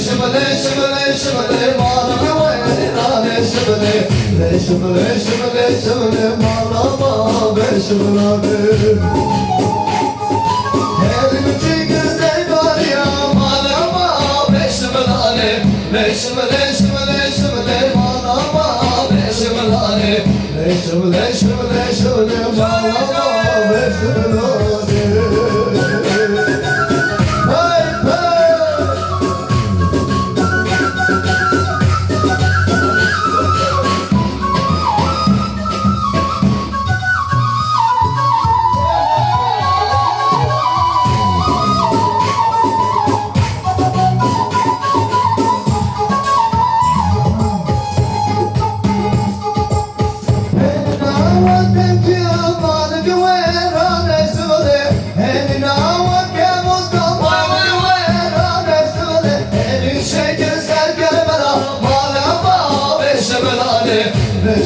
şımle şımle şımle malama veyrane şımle şımle şımle şımle malama ve şımle Elimci güzel var ya malama ve şımle şımle şımle şımle malama ve şımle şımle şımle şımle malama ve şımle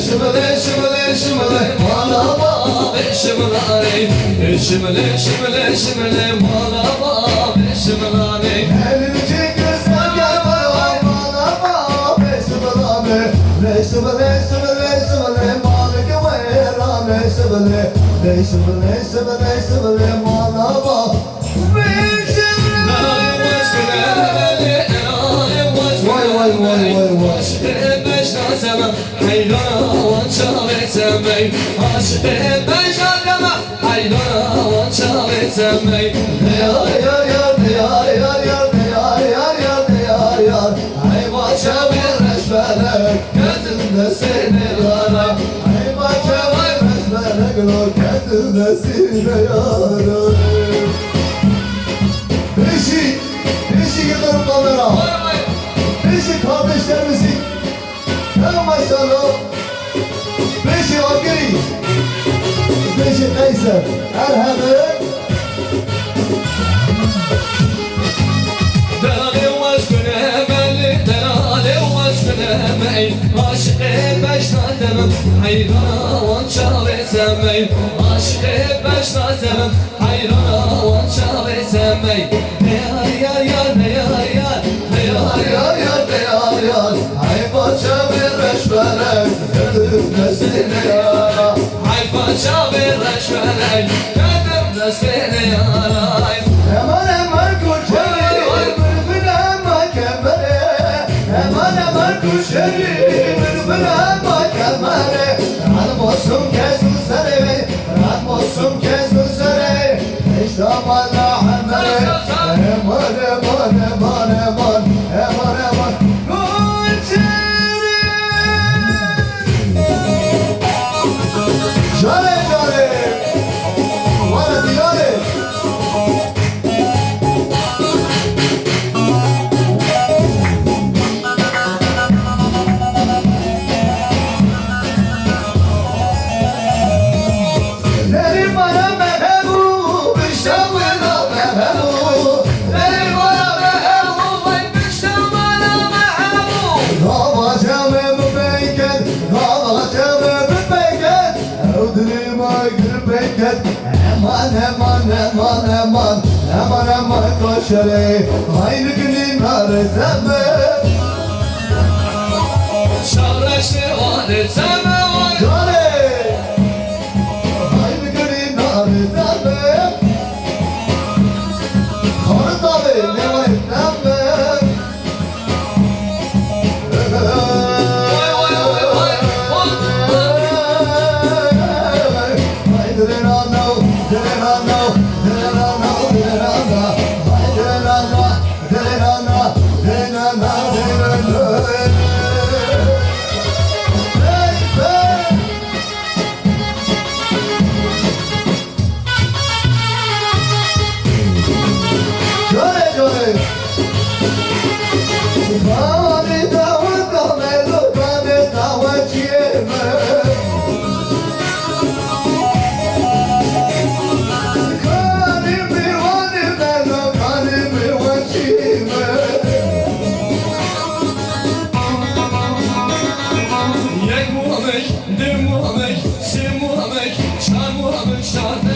Şımle şımle şımle malama ve şımle şımle şımle şımle malama ve şımle Elimci güzel gel bana malama ve şımle şımle şımle şımle malike veyrane şımle şımle şımle şımle malama ve şımle Vay vay vay vay vay حيلنا وانشغل سمي عاشق بشرنا حيلنا وانشغل سمي يا يا يا يا يا يا يا يا يا يا يا هاي ما شاوي رشبلك كتب نسيني غلا هاي ما شاوي رشبلك لو كتب نسيني غلا Beşi yıldırım kamera Beşi kardeşlerimizi Ya maşallah Beşi Akri Beşi Kayser Erhem'e Delali vaşküne belli Delali vaşküne mey Aşık-ı beşnatemim Hayrana vançal etsemey Aşık-ı beşnatemim Hayrana vançal etsemey Yar yar yar yar yar Yar yar yar yar yar Hay paça bir reşvelek Kedim nesline yara Hay paça bir reşvelek Kedim nesline yara Eman eman kuşeri Bülbül ama kemere Eman eman kuşeri Bülbül ama kemere Rahat olsun kez üzere Rahat olsun kez üzere Eştamana hamere Eman eman eman eman Eman eman Jale jale Vara diyale Lerim bana mehebu Biştamına mehebu Lerim bana mehebu Biştamına mehebu Davacame mübeyken Davacame mübeyken Evdilime gülbeyken Eman eman eman eman Eman eman koşere Aynı günün arızeme Şavreşli arızeme Jale Aynı günün arızeme Karı tabi ne var etmeme Muhammed, Muhammed, Muhammed, Muhammed,